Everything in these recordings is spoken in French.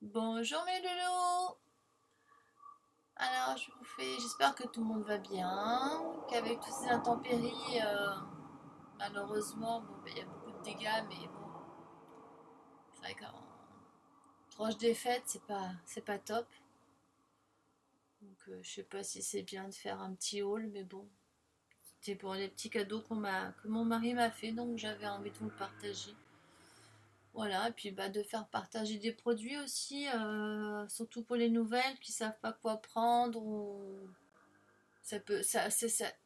Bonjour mes loulous. Alors j'espère que tout le monde va bien, qu'avec toutes ces intempéries, malheureusement, bon, ben, il y a beaucoup de dégâts, mais bon, c'est vrai qu'en proche des fêtes, c'est pas top. Donc je sais pas si c'est bien de faire un petit haul, mais bon, c'était pour les petits cadeaux que mon mari m'a fait, donc j'avais envie de vous le partager. Voilà, et puis bah, de faire partager des produits aussi, surtout pour les nouvelles qui savent pas quoi prendre ou ça peut,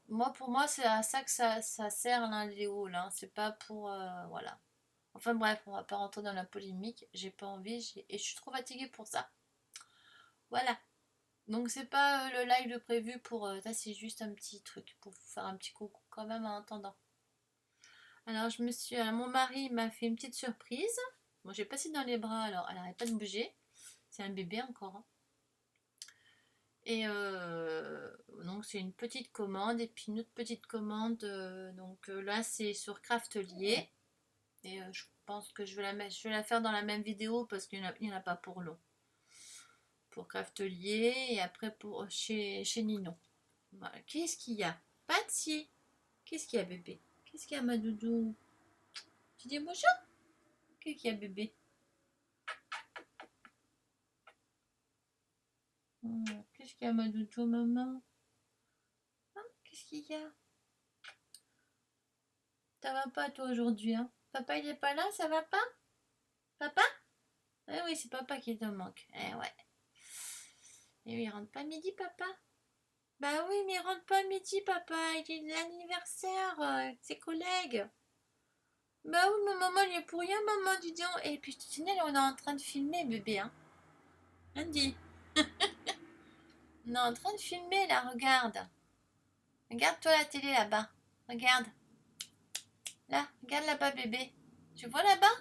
moi, pour moi, c'est à ça que ça sert l'un les hauts, là. C'est pas pour, voilà. Enfin bref, on va pas rentrer dans la polémique. J'ai pas envie, et je suis trop fatiguée pour ça. Voilà. Donc c'est pas le live de prévu pour, ça c'est juste un petit truc pour vous faire un petit coucou quand même en attendant. Alors mon mari m'a fait une petite surprise. Moi j'ai passé dans les bras, alors elle arrête pas de bouger. C'est un bébé encore, hein. Et donc c'est une petite commande et puis une autre petite commande. Donc là c'est sur Craftelier et je pense que je vais la faire dans la même vidéo parce qu'il n'y en a pas pour long. Pour Craftelier et après pour chez Ninon. Voilà. Qu'est-ce qu'il y a? Patsy. Qu'est-ce qu'il y a bébé? Qu'est-ce qu'il y a ma doudou? Tu dis bonjour? Qu'est-ce qu'il y a bébé? Qu'est-ce qu'il y a ma doudou maman? Hein, qu'est-ce qu'il y a? Ça va pas toi aujourd'hui, hein? Papa il est pas là, ça va pas? Papa? Eh oui, c'est papa qui te manque. Eh ouais. Et oui, il rentre pas midi, papa? Bah oui, mais il rentre pas midi, papa. Il est l'anniversaire, ses collègues. Bah oui, mais maman, il est pour rien, maman, dis donc. Et puis, je te signale, on est en train de filmer, bébé, hein. Andy, on est en train de filmer, là, regarde. Regarde-toi la télé, là-bas. Regarde. Là, regarde là-bas, bébé. Tu vois là-bas?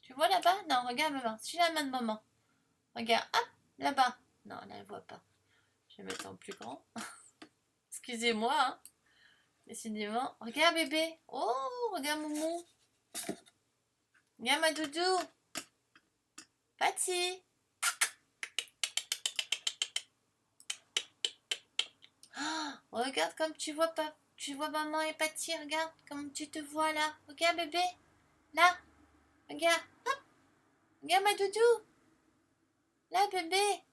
Tu vois là-bas? Non, regarde, maman. Suis la main de maman. Regarde, hop, là-bas. Non, là, elle voit pas. Je vais mettre en plus grand. Excusez-moi, hein. Décidément. Regarde bébé. Oh, regarde Moumou. Regarde ma doudou. Patsy. Oh, regarde comme tu vois pas. Tu vois maman et Patsy. Regarde comme tu te vois là. Regarde bébé. Là. Regarde. Hop. Regarde ma doudou. Là bébé.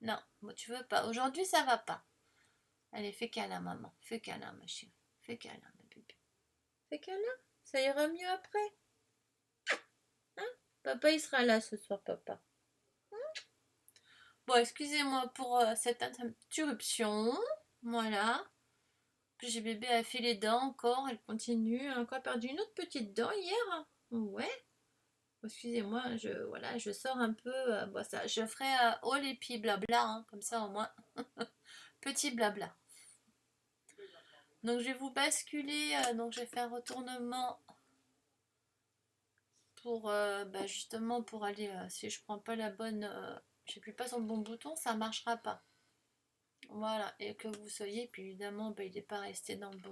Non, moi tu veux pas. Aujourd'hui ça va pas. Allez, fais câlin maman. Fais câlin ma chérie. Fais câlin ma bébé. Fais câlin. Ça ira mieux après. Hein? Papa il sera là ce soir papa. Bon, excusez-moi pour cette interruption. Voilà. Puis j'ai bébé a fait les dents encore. Elle continue. Elle a encore perdu une autre petite dent hier. Ouais. Bon, excusez-moi, voilà, je sors un peu. Bon, ça, je ferai haul et puis blabla, hein, comme ça au moins. Petit blabla. Donc je vais vous basculer. Donc je vais faire un retournement pour bah, justement pour aller. Si je prends pas la bonne. J'appuie pas sur le bon bouton, ça marchera pas. Voilà, et que vous soyez, puis évidemment, bah, il n'est pas resté dans le bon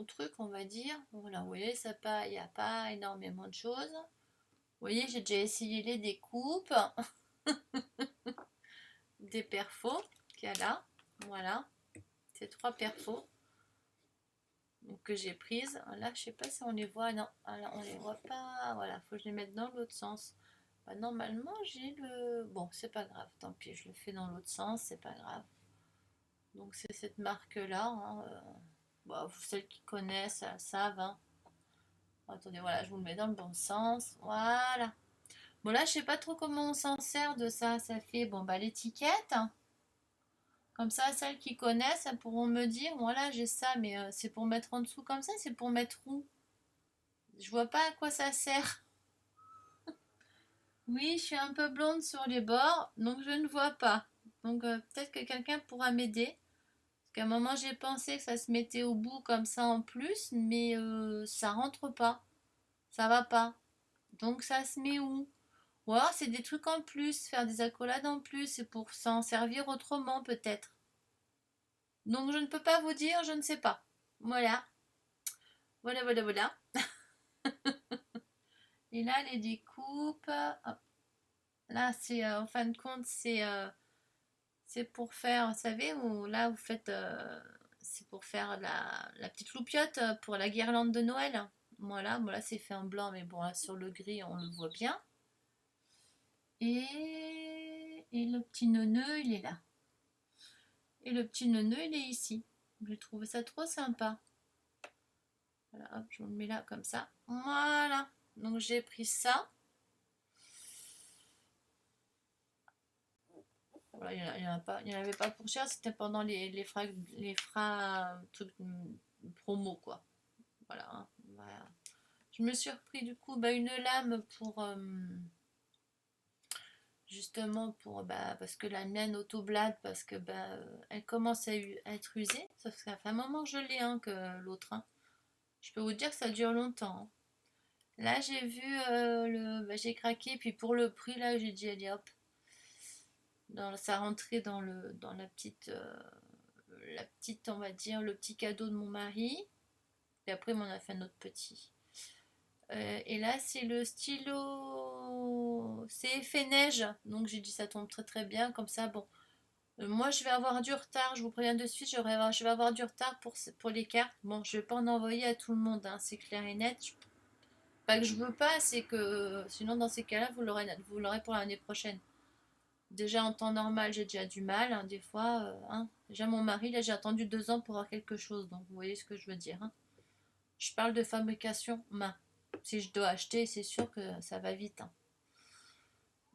truc, on va dire. Voilà, vous voyez, il n'y a pas énormément de choses. Vous voyez, j'ai déjà essayé les découpes, des perfos qu'il y a là. Voilà, ces trois perfos que j'ai prises. Là, je sais pas si on les voit. Non, alors, on les voit pas. Voilà, faut que je les mette dans l'autre sens. Bah, normalement, j'ai le. Bon, c'est pas grave, tant pis, je le fais dans l'autre sens, c'est pas grave. Donc c'est cette marque-là, hein, bon, celles qui connaissent savent, hein. Attendez, voilà, je vous le mets dans le bon sens. Voilà. Bon là, je sais pas trop comment on s'en sert de ça. Ça fait bon bah l'étiquette. Comme ça, celles qui connaissent, elles pourront me dire, voilà, j'ai ça, mais c'est pour mettre en dessous comme ça, c'est pour mettre où? Je vois pas à quoi ça sert. Oui, je suis un peu blonde sur les bords, donc je ne vois pas. Donc peut-être que quelqu'un pourra m'aider. Parce qu'à un moment, j'ai pensé que ça se mettait au bout comme ça en plus, mais ça rentre pas. Ça va pas. Donc ça se met où? Ou alors c'est des trucs en plus, faire des accolades en plus, c'est pour s'en servir autrement peut-être. Donc je ne peux pas vous dire, je ne sais pas. Voilà. Voilà, voilà, voilà. Et là, les découpes, hop. Là, c'est en fin de compte, c'est pour faire, vous savez, où là, vous faites, c'est pour faire la petite loupiote pour la guirlande de Noël. Voilà, bon là, c'est fait en blanc, mais bon, là, sur le gris, on le voit bien. Et le petit neuneu, il est là. Et le petit neuneu, il est ici. J'ai trouvé ça trop sympa. Voilà, hop, je vous le mets là comme ça. Voilà. Donc j'ai pris ça. Voilà, il n'y en avait pas pour cher, c'était pendant les fras trucs promo quoi. Voilà, hein. Voilà. Je me suis repris du coup une lame pour justement pour parce que la mienne autoblade parce que elle commence à être usée. Sauf que ça fait un moment que je l'ai hein, que l'autre. Hein. Je peux vous dire que ça dure longtemps. Hein. Là j'ai vu j'ai craqué puis pour le prix là j'ai dit allez hop. Ça rentrait dans la petite on va dire le petit cadeau de mon mari. Et après, on en a fait un autre petit. Et là, c'est le stylo. C'est effet neige. Donc, j'ai dit, ça tombe très très bien. Comme ça, bon. Moi, je vais avoir du retard. Je vous préviens de suite. Je vais avoir du retard pour les cartes. Bon, je vais pas en envoyer à tout le monde. Hein, c'est clair et net. Pas que je veux pas, c'est que sinon, dans ces cas-là, vous l'aurez pour l'année prochaine. Déjà, en temps normal, j'ai déjà du mal. Hein, des fois, hein. Déjà, mon mari, là, j'ai attendu 2 ans pour avoir quelque chose. Donc, vous voyez ce que je veux dire. Hein. Je parle de fabrication main. Si je dois acheter, c'est sûr que ça va vite. Hein.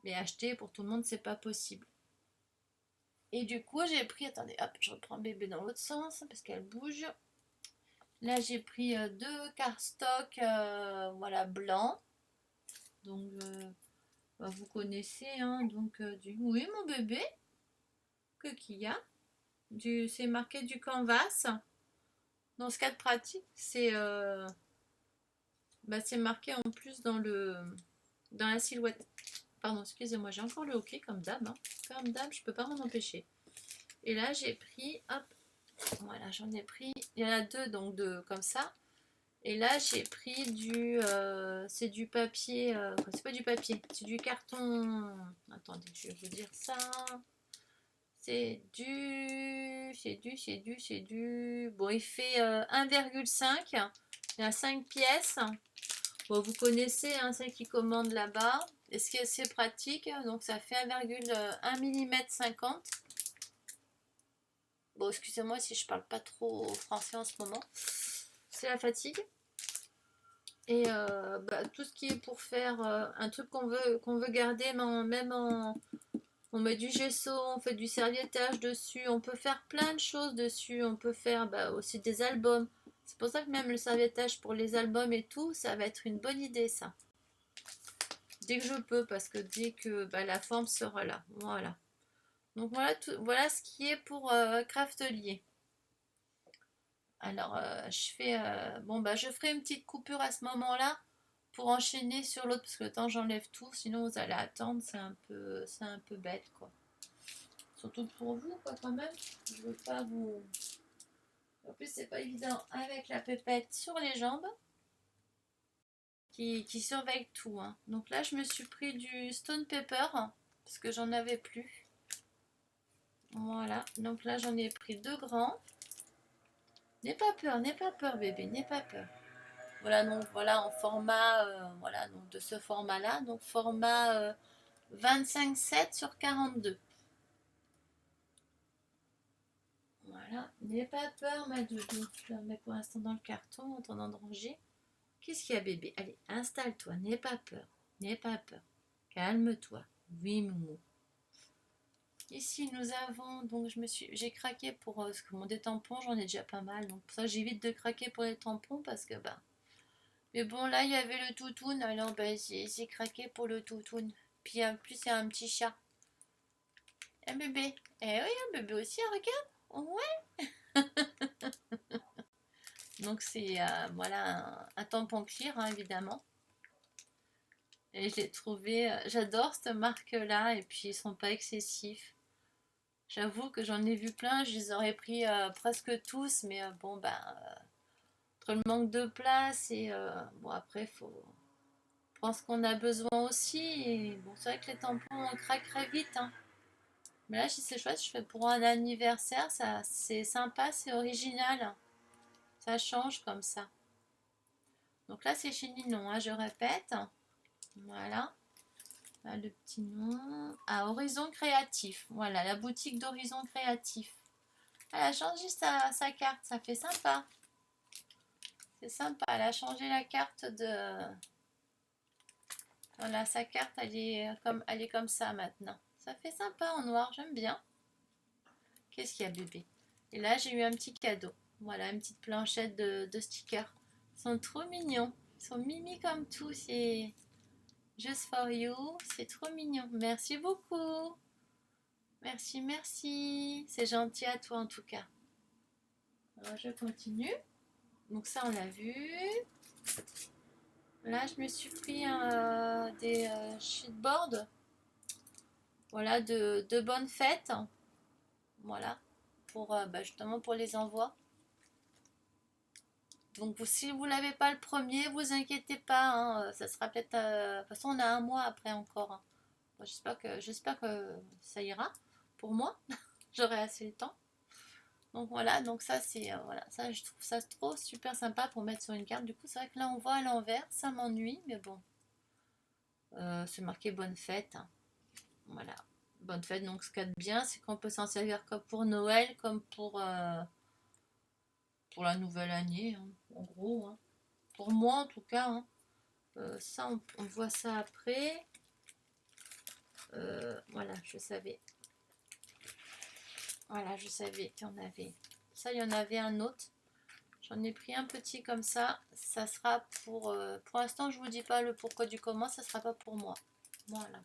Mais acheter pour tout le monde, c'est pas possible. Et du coup, j'ai pris. Attendez, hop, je reprends bébé dans l'autre sens parce qu'elle bouge. Là, j'ai pris 2 cardstock, voilà, blancs. Donc, vous connaissez, hein, donc oui, mon bébé, que qu'il y a. C'est marqué du canvas. Dans ce cas de pratique, c'est marqué en plus dans la silhouette. Pardon, excusez-moi, j'ai encore le hockey comme d'hab. Hein. Comme d'hab, je peux pas m'en empêcher. Et là, j'ai pris, hop, voilà, j'en ai pris. Il y en a 2, donc comme ça. Et là, j'ai pris c'est du papier. C'est pas du papier, c'est du carton. Attendez, je vais vous dire ça. C'est du. Bon, il fait 1,5. Il y a 5 pièces. Bon, vous connaissez, hein, celle qui commande là-bas. Et ce qui est assez pratique, donc ça fait 1,1 mm 50. Bon, excusez-moi si je parle pas trop français en ce moment. C'est la fatigue. Et tout ce qui est pour faire un truc qu'on veut garder, même on met du gesso, on fait du serviettage dessus, on peut faire plein de choses dessus. On peut faire aussi des albums. C'est pour ça que même le serviettage pour les albums et tout, ça va être une bonne idée ça. Dès que je peux, parce que dès que la forme sera là. Voilà. Donc voilà ce qui est pour Craftelier. Alors je ferai une petite coupure à ce moment-là pour enchaîner sur l'autre parce que le temps j'enlève tout, sinon vous allez attendre, c'est un peu bête quoi. Surtout pour vous quoi quand même. Je veux pas vous. En plus c'est pas évident avec la pépette sur les jambes. Qui surveille tout. Hein. Donc là, je me suis pris du Stone Pepper parce que j'en avais plus. Voilà. Donc là, j'en ai pris 2 grands. N'aie pas peur, bébé, n'aie pas peur. Voilà, donc voilà en format, voilà, donc de ce format-là. Donc format 25,7 sur 42. Voilà, n'aie pas peur, ma doudou. Je la remets pour l'instant dans le carton en attendant de ranger. Qu'est-ce qu'il y a, bébé? Allez, installe-toi, n'aie pas peur. N'aie pas peur. Calme-toi. Oui, Moumou. Ici, nous avons, donc j'ai craqué pour, parce que des tampons, j'en ai déjà pas mal. Donc pour ça, j'évite de craquer pour les tampons parce que, mais bon, là, il y avait le toutoun, alors, j'ai craqué pour le toutoun. Puis en plus, il y a un petit chat. Un bébé. Eh oui, un bébé aussi, regarde. Ouais. Donc c'est, voilà, un tampon clear, hein, évidemment. Et je l'ai trouvé, j'adore cette marque-là, et puis ils sont pas excessifs. J'avoue que j'en ai vu plein, je les aurais pris presque tous, mais entre le manque de place et bon après prend ce qu'on a besoin aussi. Et bon, c'est vrai que les tampons craquent très vite, hein. Mais là, si c'est chouette, je fais pour un anniversaire, ça, c'est sympa, c'est original. Ça change comme ça. Donc là, c'est chez Ninon, hein, je répète. Voilà. Là, le petit nom. Ah, Horizon Créatif. Voilà, la boutique d'Horizon Créatif. Elle a changé sa carte, ça fait sympa. C'est sympa, elle a changé la carte de... Voilà, sa carte, elle est comme ça maintenant. Ça fait sympa en noir, j'aime bien. Qu'est-ce qu'il y a, bébé? Et là, j'ai eu un petit cadeau. Voilà, une petite planchette de stickers. Ils sont trop mignons. Ils sont mimi comme tout. C'est just for you. C'est trop mignon. Merci beaucoup. Merci, merci. C'est gentil à toi en tout cas. Alors, je continue. Donc ça, on l'a vu. Là, je me suis pris des sheetboards. Voilà, de bonnes fêtes. Voilà. Pour, justement pour les envois. Donc si vous l'avez pas le premier, vous inquiétez pas, hein, ça sera peut-être... de toute façon, on a un mois après encore, hein. Bon, j'espère que ça ira pour moi. J'aurai assez le temps. Donc voilà, donc ça c'est... voilà, ça je trouve ça trop super sympa pour mettre sur une carte. Du coup, c'est vrai que là, on voit à l'envers, ça m'ennuie, mais bon. C'est marqué bonne fête, hein. Voilà. Bonne fête, donc ce qu'il y a de bien, c'est qu'on peut s'en servir comme pour Noël, comme pour la nouvelle année, hein, en gros, hein. Pour moi en tout cas, hein. Ça, on voit ça après. Voilà, je savais. Voilà, je savais qu'il y en avait. Ça, il y en avait un autre. J'en ai pris un petit comme ça. Ça sera pour... pour l'instant, je vous dis pas le pourquoi du comment. Ça sera pas pour moi. Voilà.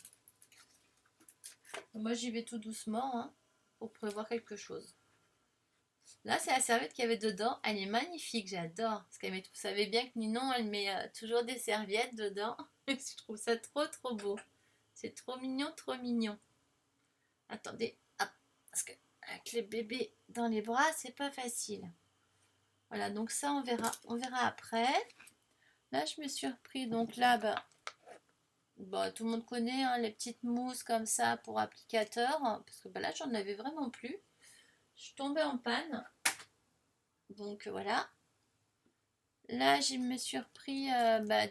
Donc moi, j'y vais tout doucement, hein, pour prévoir quelque chose. Là, c'est la serviette qu'il y avait dedans. Elle est magnifique, j'adore. Parce qu'elle met, vous savez bien que Ninon, elle met toujours des serviettes dedans. Je trouve ça trop, trop beau. C'est trop mignon, trop mignon. Attendez, hop, parce que avec les bébés dans les bras, c'est pas facile. Voilà, donc ça, on verra après. Là, je me suis repris, donc là, bon, tout le monde connaît, hein, les petites mousses comme ça pour applicateur. Parce que là, j'en avais vraiment plus. Je suis tombée en panne. Donc voilà. Là, je me suis repris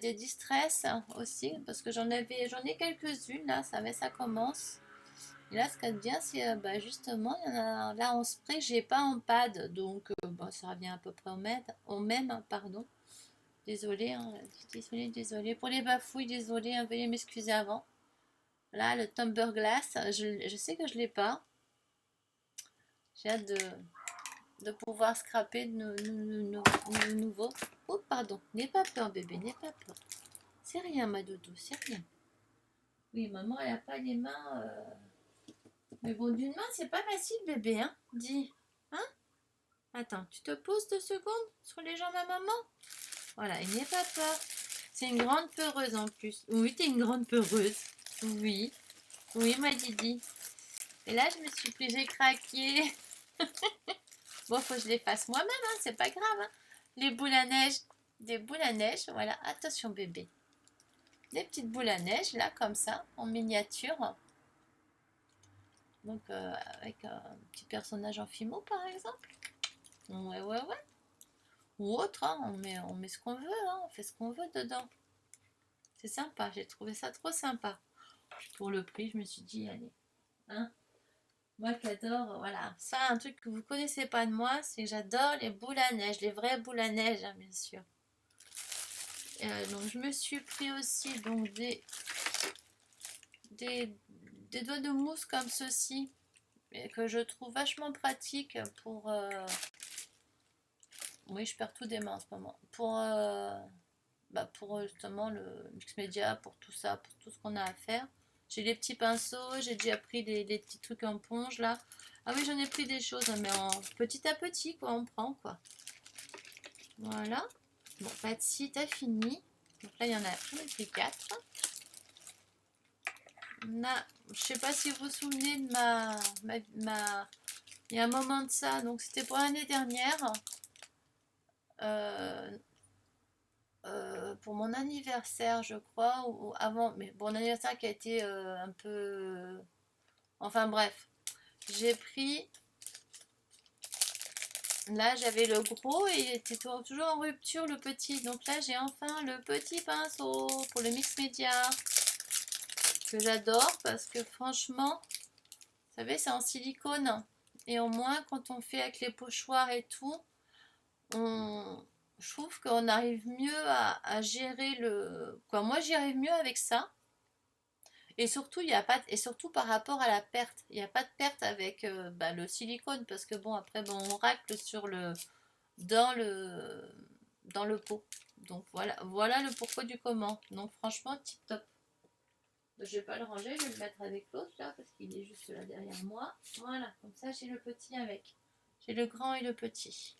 des distress aussi, parce que j'en ai quelques-unes, là, ça commence. Et là, ce qu'il y a de bien, c'est justement, il y en a, là en spray, j'ai pas en pad, donc ça revient à peu près au même, pardon. Désolée, hein, désolée. Pour les bafouilles, désolée, hein, veuillez m'excuser avant. Là, le Tumbler Glass, je sais que je l'ai pas. J'ai hâte de pouvoir scraper de nouveau. Oh, pardon, n'aie pas peur, bébé, n'aie pas peur. C'est rien, ma doudou, c'est rien. Oui, maman, elle a pas les mains. Mais bon, d'une main, c'est pas facile, bébé, hein. Dis. Hein? Attends, tu te poses 2 secondes sur les jambes à maman? Voilà, et n'aie pas peur. C'est une grande peureuse en plus. Oui, t'es une grande peureuse. Oui. Oui, ma Didi. Et là, je me suis pris, j'ai craqué. Bon, faut que je les fasse moi-même, hein, c'est pas grave, hein. Les boules à neige. Des boules à neige, voilà. Attention, bébé. Des petites boules à neige, là, comme ça, en miniature. Donc, avec un petit personnage en fimo, par exemple. Ouais, ouais, ouais. Ou autre, hein, on met ce qu'on veut, hein, on fait ce qu'on veut dedans. C'est sympa, j'ai trouvé ça trop sympa. Pour le prix, je me suis dit, allez, hein. Moi qui adore, voilà. Ça, un truc que vous connaissez pas de moi, c'est que j'adore les boules à neige, les vraies boules à neige, hein, bien sûr. Donc, je me suis pris aussi donc des doigts de mousse comme ceci, et que je trouve vachement pratique pour... oui, je perds tout des mains en ce moment. Pour justement le mix média, pour tout ça, pour tout ce qu'on a à faire. J'ai les petits pinceaux, j'ai déjà pris les petits trucs en ponge là. Ah oui, j'en ai pris des choses, hein, mais petit à petit, quoi, on prend, quoi. Voilà. Bon, Patsy, t'as fini. Donc là, j'en ai pris 4. Je sais pas si vous vous souvenez de il y a un moment de ça, donc c'était pour l'année dernière. pour mon anniversaire, je crois, ou avant, mais bon, mon anniversaire qui a été un peu... Enfin bref, j'ai pris... Là, j'avais le gros et il était toujours en rupture, le petit. Donc là, j'ai enfin le petit pinceau pour le mix média que j'adore parce que franchement, vous savez, c'est en silicone. Et au moins, quand on fait avec les pochoirs et tout, je trouve qu'on arrive mieux à gérer le... Quoi, moi, j'y arrive mieux avec ça. Et surtout, il y a pas... Et surtout par rapport à la perte. Il n'y a pas de perte avec le silicone parce que bon, après, bon, on racle sur le... Dans le... Dans le pot. Donc voilà, voilà le pourquoi du comment. Donc franchement, tip top. Je vais pas le ranger, je vais le mettre avec l'autre là parce qu'il est juste là derrière moi. Voilà, comme ça j'ai le petit avec. J'ai le grand et le petit.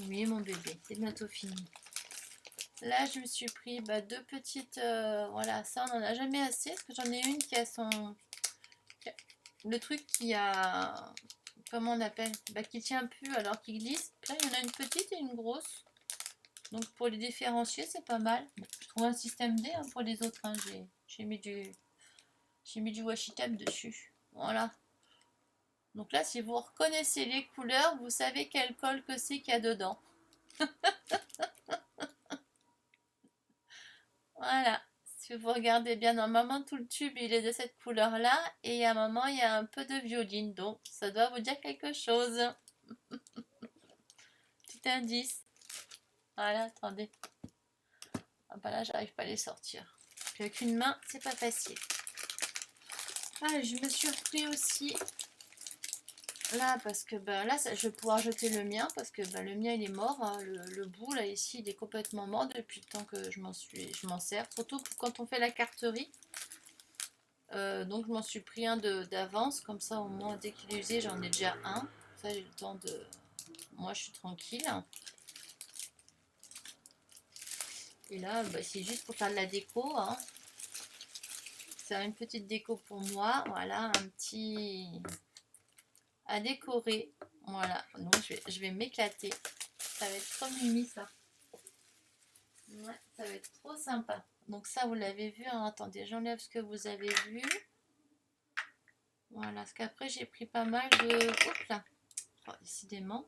Oui mon bébé, c'est bientôt fini. Là je me suis pris deux petites, voilà, ça on en a jamais assez parce que j'en ai une qui a son, le truc qui a, comment on appelle, qui tient plus alors qu'il glisse. Là il y en a une petite et une grosse. Donc pour les différencier c'est pas mal. Bon, je trouve un système D pour les autres. Hein. J'ai mis du washi tape dessus. Voilà. Donc là, si vous reconnaissez les couleurs, vous savez quelle colle que c'est qu'il y a dedans. Voilà. Si vous regardez bien, normalement, tout le tube, il est de cette couleur-là. Et à un moment, il y a un peu de violine. Donc, ça doit vous dire quelque chose. Petit indice. Voilà, attendez. Ah bah là, j'arrive pas à les sortir. Puis avec une main, c'est pas facile. Ah, je me suis repris aussi là parce que là je vais pouvoir jeter le mien parce que le mien il est mort, hein. Le bout là ici il est complètement mort depuis le temps que je m'en sers, surtout quand on fait la carterie. Donc je m'en suis pris un d'avance, comme ça au moins dès qu'il est usé j'en ai déjà un, ça j'ai le temps de, moi je suis tranquille. Et là c'est juste pour faire de la déco, hein. C'est une petite déco pour moi, voilà, un petit à décorer, voilà. Donc je vais m'éclater, ça va être trop mimi ça. Ouais, ça va être trop sympa. Donc ça, vous l'avez vu. Hein. Attendez, j'enlève ce que vous avez vu. Voilà, parce qu'après, j'ai pris pas mal de... Hop là. Oh, décidément.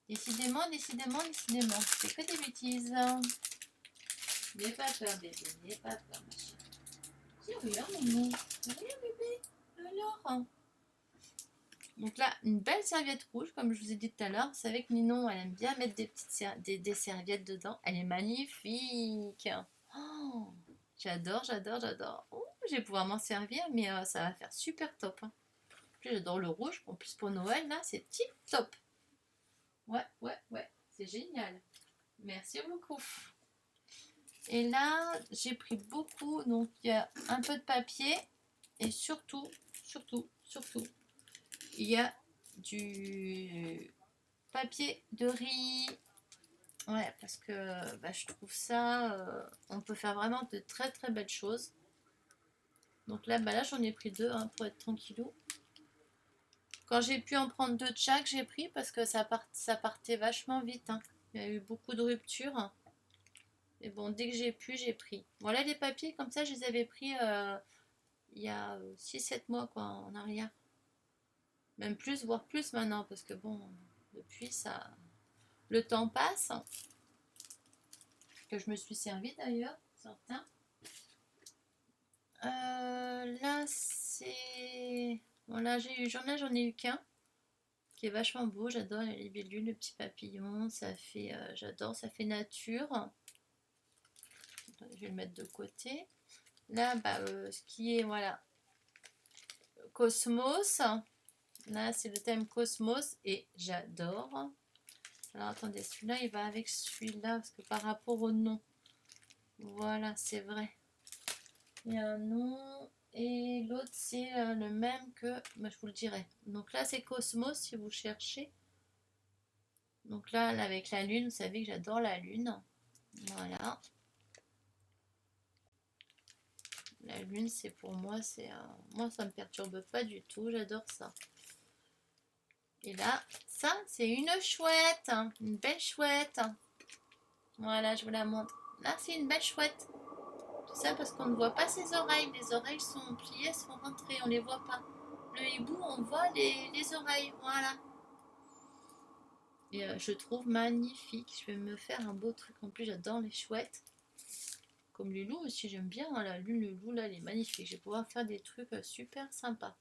Décidément, décidément, décidément. C'est que des bêtises. N'aie pas peur, bébé. N'aie pas peur, ma chérie. C'est rien, maman. C'est rien, bébé. Alors. Donc là, une belle serviette rouge, comme je vous ai dit tout à l'heure. Vous savez que Ninon, elle aime bien mettre des petites des serviettes dedans. Elle est magnifique. Oh, j'adore, j'adore, j'adore. Oh, je vais pouvoir m'en servir, mais ça va faire super top. Hein. J'adore le rouge. En plus, pour Noël, là, c'est tip top. Ouais, ouais, ouais. C'est génial. Merci beaucoup. Et là, j'ai pris beaucoup. Donc, il y a un peu de papier. Et surtout, surtout, surtout, il y a du papier de riz. Ouais, parce que je trouve ça, on peut faire vraiment de très très belles choses. Donc là j'en ai pris deux hein, pour être tranquillou. Quand j'ai pu en prendre deux de chaque, j'ai pris parce que ça partait vachement vite. Hein. Il y a eu beaucoup de ruptures. Et bon, dès que j'ai pu, j'ai pris. Voilà les papiers, comme ça, je les avais pris il y a 6-7 mois quoi, en arrière. Même plus, voire plus maintenant, parce que bon, depuis ça, le temps passe. Que je me suis servi d'ailleurs, certains. Là, c'est... Voilà, j'en ai eu qu'un, qui est vachement beau. J'adore les libellules, le petit papillon. Ça fait, j'adore, ça fait nature. Je vais le mettre de côté. Là, ce qui est, voilà, Cosmos. Là, c'est le thème Cosmos et j'adore. Alors, attendez, celui-là, il va avec celui-là, parce que par rapport au nom. Voilà, c'est vrai. Il y a un nom... Et l'autre, c'est le même que... je vous le dirai. Donc là, c'est Cosmos, si vous cherchez. Donc là, avec la lune, vous savez que j'adore la lune. Voilà. La lune, c'est pour moi, c'est... moi, ça me perturbe pas du tout. J'adore ça. Et là, ça, c'est une chouette. Hein, une belle chouette. Voilà, je vous la montre. Là, c'est une belle chouette. Tout ça parce qu'on ne voit pas ses oreilles. Les oreilles sont pliées, sont rentrées, on les voit pas. Le hibou, on voit les oreilles. Voilà. Et je trouve magnifique. Je vais me faire un beau truc. En plus, j'adore les chouettes. Comme Lulou aussi, j'aime bien. Hein, Lulou, là, elle est magnifique. Je vais pouvoir faire des trucs super sympas.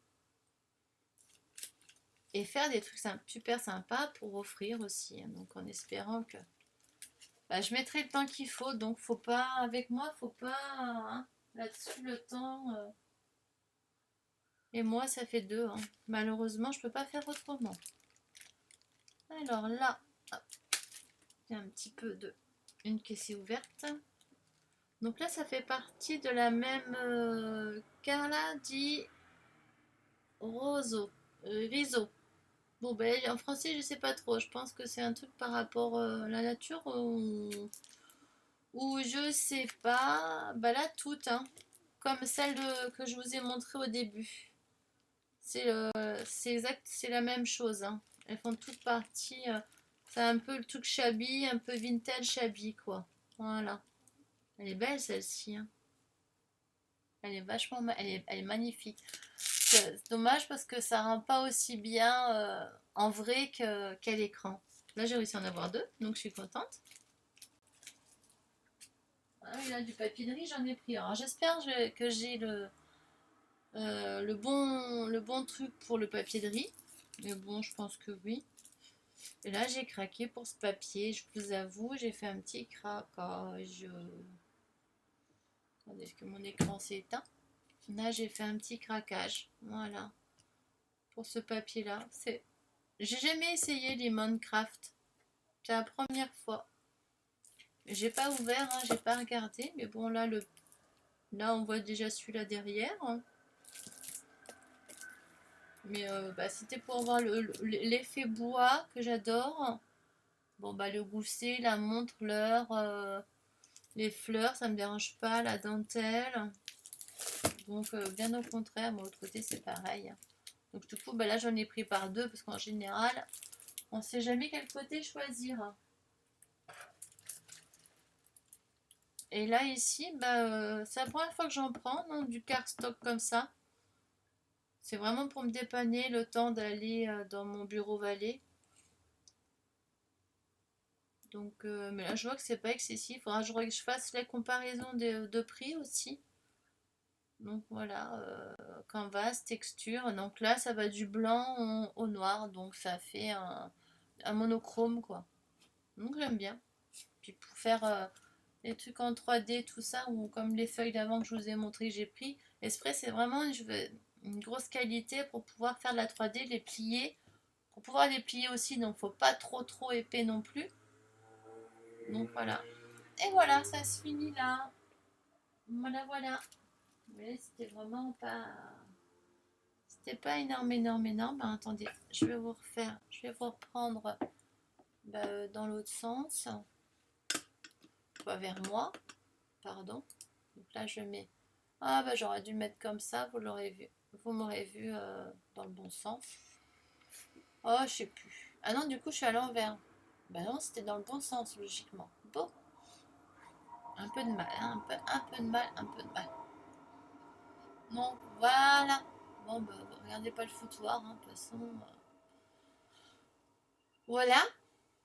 Et faire des trucs super sympas pour offrir aussi. Hein, donc, en espérant que... Bah, je mettrai le temps qu'il faut. Donc, faut pas... Avec moi, faut pas... Hein, là-dessus, le temps... Et moi, ça fait 2. Hein. Malheureusement, je peux pas faire autrement. Alors là... Il y a un petit peu de... Une qui s'est ouverte. Donc là, ça fait partie de la même Carla di Riso. Bon, ben, en français, je sais pas trop. Je pense que c'est un truc par rapport à la nature ou je sais pas. Bah là, toutes, hein. Comme celle que je vous ai montrée au début. C'est exact, c'est la même chose. Hein. Elles font toutes partie. C'est un peu le truc shabby, un peu vintage shabby, quoi. Voilà. Elle est belle celle-ci. Hein. Elle est vachement, elle est magnifique. C'est dommage parce que ça rend pas aussi bien en vrai qu'à l'écran. Là, j'ai réussi à en avoir 2, donc je suis contente. Ah oui, là, du papier de riz, j'en ai pris. Alors, j'espère que j'ai le bon truc pour le papier de riz. Mais bon, je pense que oui. Et là, j'ai craqué pour ce papier. Je vous avoue, j'ai fait un petit craquage. Attendez, est-ce que mon écran s'est éteint? Là, j'ai fait un petit craquage. Voilà. Pour ce papier-là. J'ai jamais essayé les Minecraft. C'est la première fois. J'ai pas ouvert, hein, j'ai pas regardé. Mais bon, là on voit déjà celui-là derrière. Hein. Mais bah, c'était pour voir l'effet bois que j'adore. Bon, bah, le gousset, la montre, l'heure, les fleurs, ça me dérange pas. La dentelle. Donc, bien au contraire, moi, de l'autre côté, c'est pareil. Donc, du coup, bah, là, j'en ai pris par 2 parce qu'en général, on sait jamais quel côté choisir. Et là, ici, bah, c'est la première fois que j'en prends, hein, du cardstock comme ça. C'est vraiment pour me dépanner le temps d'aller dans mon bureau valet. Donc, mais là, je vois que c'est pas excessif. Il faudra que je fasse la comparaison de prix aussi. Donc voilà, canvas, texture. Donc là, ça va du blanc au noir. Donc ça fait un monochrome, quoi. Donc j'aime bien. Puis pour faire les trucs en 3D, tout ça, ou comme les feuilles d'avant que je vous ai montré que j'ai pris, Esprit, c'est vraiment une grosse qualité pour pouvoir faire de la 3D, les plier. Pour pouvoir les plier aussi, donc faut pas trop épais non plus. Donc voilà. Et voilà, ça se finit là. Voilà. Mais c'était vraiment pas... C'était pas énorme. Ben, attendez, je vais vous reprendre dans l'autre sens. Pas vers moi, pardon. Donc là, je mets... Ah bah j'aurais dû le mettre comme ça, vous l'aurez vu. Vous m'aurez vu dans le bon sens. Oh, je sais plus. Ah non, du coup, je suis à l'envers. Bah non, c'était dans le bon sens, logiquement. Bon, un peu de mal, hein, un peu de mal, un peu de mal. Donc, voilà. Bon, bah, regardez pas le foutoir, hein, de toute façon. Voilà.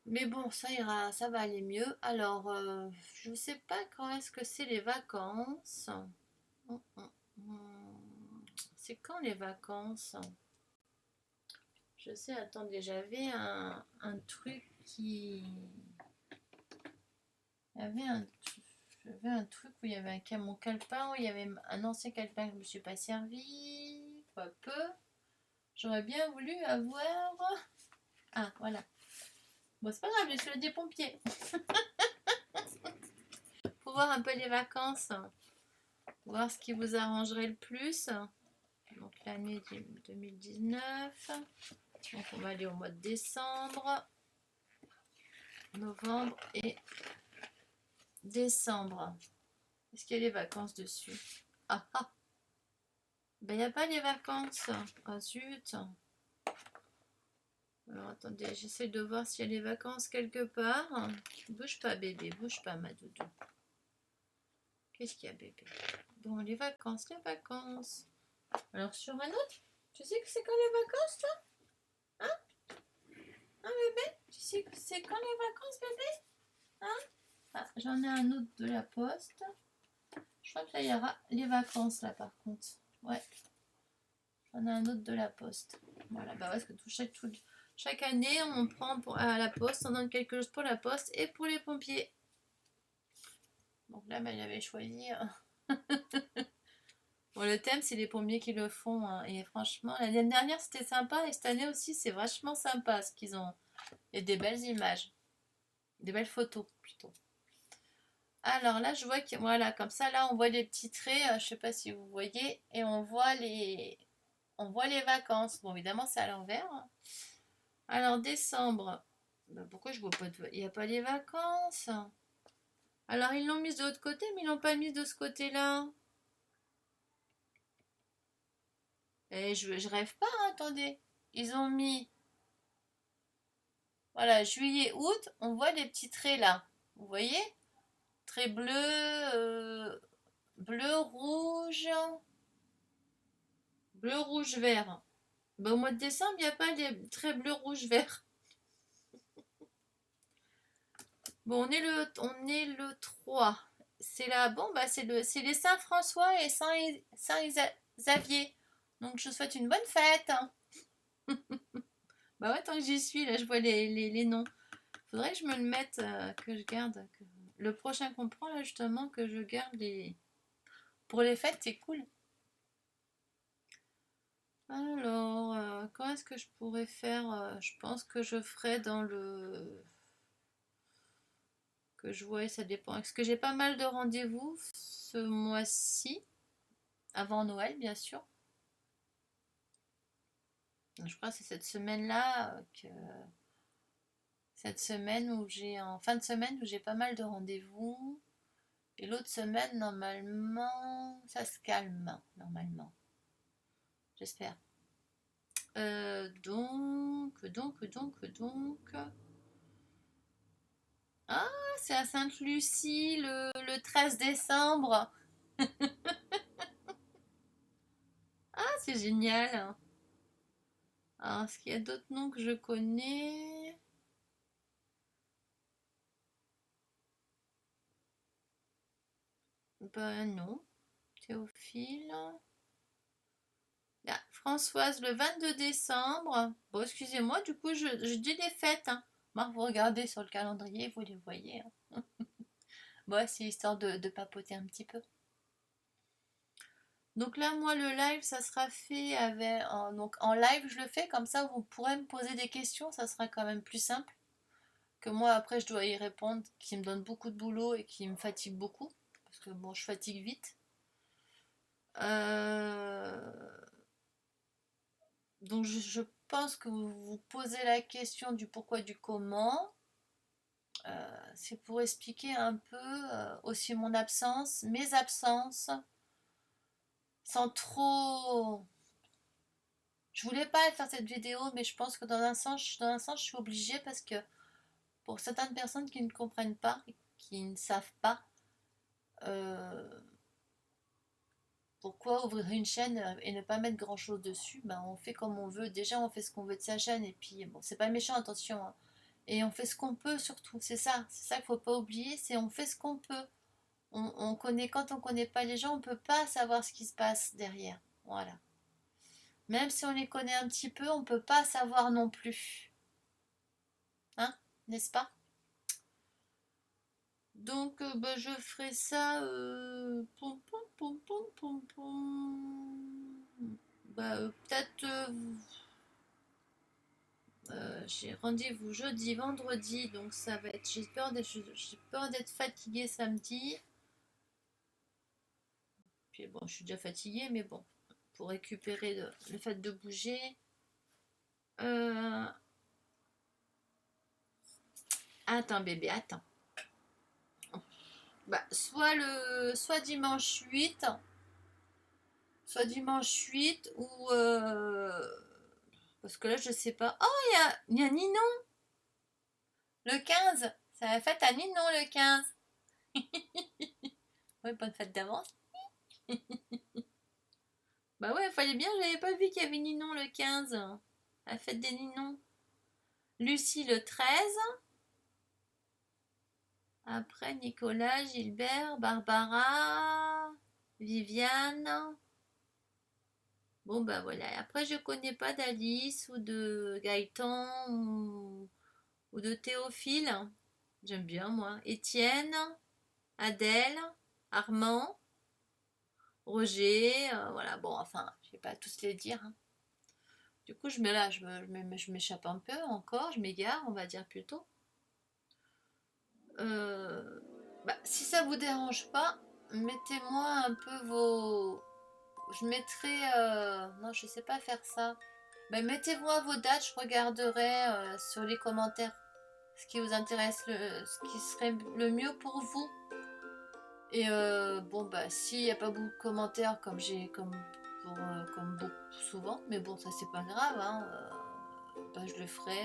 Mais bon, ça ira, ça va aller mieux. Alors, je ne sais pas quand est-ce que c'est les vacances. Hum, hum, C'est quand les vacances? Je sais, attendez, un truc qui... Il y avait j'avais un truc où il y avait mon calepin, où il y avait un ancien calepin que je ne me suis pas servi, quoi peu. J'aurais bien voulu avoir... Ah, voilà. Bon, c'est pas grave, je suis des pompiers. Pour voir un peu les vacances, voir ce qui vous arrangerait le plus. Donc l'année 2019. Donc on va aller au mois de décembre, novembre et décembre. Est-ce qu'il y a les vacances dessus? Ah ah. Ben il n'y a pas les vacances. Ah zut. Alors attendez, j'essaie de voir s'il y a les vacances quelque part. Bouge pas bébé, bouge pas ma doudou. Qu'est-ce qu'il y a bébé? Bon, les vacances, les vacances. Alors sur un autre, tu sais que c'est quand les vacances toi? Hein? Hein bébé? Tu sais que c'est quand les vacances bébé? Hein? Ah, j'en ai un autre de la poste. Je crois que là il y aura les vacances là par contre. Ouais. J'en ai un autre de la poste. Voilà, bah parce que chaque année on prend à la poste, on donne quelque chose pour la poste et pour les pompiers. Donc là, bah, j'avais choisi. Bon, le thème, c'est les pompiers qui le font, hein. Et franchement, l'année dernière, c'était sympa. Et cette année aussi, c'est vachement sympa ce qu'ils ont. Il y a des belles images. Des belles photos, plutôt. Alors là, je vois que, voilà, comme ça, là, on voit les petits traits. Je sais pas si vous voyez. Et on voit les vacances. Bon, évidemment, c'est à l'envers, hein. Alors, décembre. Bah, pourquoi je vois pas de... Il n'y a pas les vacances. Alors, ils l'ont mise de l'autre côté, mais ils l'ont pas mise de ce côté-là. Et je rêve pas, hein, attendez. Ils ont mis, voilà, juillet, août, on voit les petits traits là. Vous voyez? Traits bleus, bleu, rouge, bleu, rouge, vert. Ben, au mois de décembre, il n'y a pas les traits bleu, rouge, vert. Bon, on est le 3. C'est là, bon, bah, c'est les Saint-François et Saint-Xavier. Donc, je vous souhaite une bonne fête, hein. Bah ouais, tant que j'y suis, là, je vois les noms. Faudrait que je me le mette, que je garde. Le prochain qu'on prend, là, justement, que je garde les... Pour les fêtes, c'est cool. Alors, quand est-ce que je pourrais faire je pense que je ferai dans le... Que je vois, ça dépend. Est-ce que j'ai pas mal de rendez-vous ce mois-ci? Avant Noël, bien sûr. Je crois que c'est cette semaine-là que... Cette semaine où j'ai... En fin de semaine où j'ai pas mal de rendez-vous. Et l'autre semaine, normalement, ça se calme, normalement. J'espère. Donc. Ah, c'est à Sainte-Lucie le 13 décembre. Ah, c'est génial. Alors, est-ce qu'il y a d'autres noms que je connais? Ben non. Théophile. Ah, Françoise, le 22 décembre. Bon, excusez-moi, du coup, je dis les fêtes, hein. Bon, vous regardez sur le calendrier, vous les voyez, hein. Bon, c'est histoire de papoter un petit peu. Donc là, moi, le live, ça sera fait donc en live, je le fais comme ça, vous pourrez me poser des questions, ça sera quand même plus simple que moi. Après, je dois y répondre, qui me donne beaucoup de boulot et qui me fatigue beaucoup, parce que bon, je fatigue vite. Euh, donc je pense que vous vous posez la question du pourquoi, du comment. C'est pour expliquer un peu aussi mon absence, mes absences, sans trop. Je voulais pas faire cette vidéo, mais je pense que dans un sens, je suis obligée parce que pour certaines personnes qui ne comprennent pas, qui ne savent pas euh, pourquoi ouvrir une chaîne et ne pas mettre grand chose dessus, ben on fait comme on veut. Déjà, on fait ce qu'on veut de sa chaîne et puis bon, c'est pas méchant, attention, hein. Et on fait ce qu'on peut surtout. C'est ça qu'il faut pas oublier, c'est on fait ce qu'on peut. On connaît quand on connaît pas les gens, on peut pas savoir ce qui se passe derrière. Voilà. Même si on les connaît un petit peu, on peut pas savoir non plus. Hein, n'est-ce pas? Donc, bah, je ferai ça. Pom, pom, pom, pom, pom, pom. Bah, peut-être. J'ai rendez-vous jeudi, vendredi, donc ça va être. J'ai peur d'être fatiguée samedi. Puis bon, je suis déjà fatiguée, mais bon, pour récupérer le fait de bouger. Euh, Attends, bébé, attends. Bah, soit dimanche 8, soit dimanche 8 ou Parce que là, je sais pas. Oh, il y a Ninon. Le 15. C'est la fête à Ninon le 15. Ouais, bonne fête d'avance. Bah ouais, fallait bien, j'avais pas vu qu'il y avait Ninon le 15. La fête des Ninons. Lucie le 13. Après, Nicolas, Gilbert, Barbara, Viviane. Bon, bah voilà. Après, je connais pas d'Alice ou de Gaëtan ou de Théophile. J'aime bien, moi. Étienne, Adèle, Armand, Roger. Voilà, bon, enfin, je vais pas tous les dire, hein. Du coup, je m'échappe un peu encore, je m'égare, on va dire plutôt. Euh, Bah, si ça vous dérange pas, mettez-moi un peu vos. Je mettrai. Non, je sais pas faire ça. Bah, mettez-moi vos dates, je regarderai sur les commentaires ce qui vous intéresse, ce qui serait le mieux pour vous. Et bon, bah, s'il n'y a pas beaucoup de commentaires, comme beaucoup souvent, mais bon, ça c'est pas grave, hein, bah, je le ferai,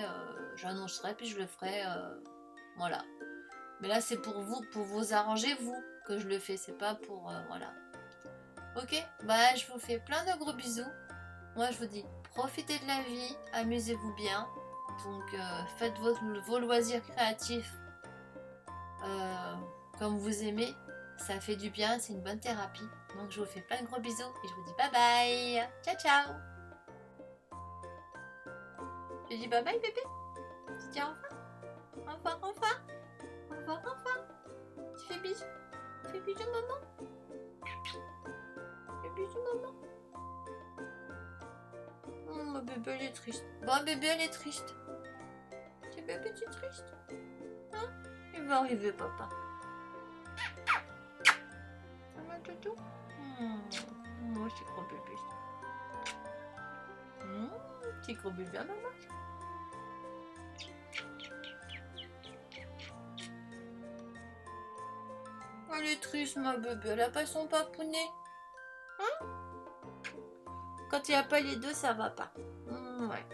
j'annoncerai, puis je le ferai, voilà. Mais là, c'est pour vous arranger, vous, que je le fais, c'est pas pour, voilà. Ok, bah, je vous fais plein de gros bisous. Moi, je vous dis, profitez de la vie, amusez-vous bien. Donc, faites vos loisirs créatifs euh, comme vous aimez. Ça fait du bien, c'est une bonne thérapie. Donc, je vous fais plein de gros bisous et je vous dis bye bye. Ciao, ciao. Je dis bye bye, bébé. Tu dis au revoir. Au revoir, au revoir. Au revoir, au revoir. Tu fais bisous. Tu fais bisous, maman. Tu fais bisous, maman. Oh, ma bébé, elle est triste. Bon, bébé, elle est triste. Tu bébé, tu es triste. Hein? Il va arriver, papa. Ça va, Doudou? Moi, c'est gros bébé. Petit gros bébé à maman. Elle est triste, ma bébé. Elle a pas son papounet. Hein? Quand il n'y a pas les deux, ça va pas. Ouais.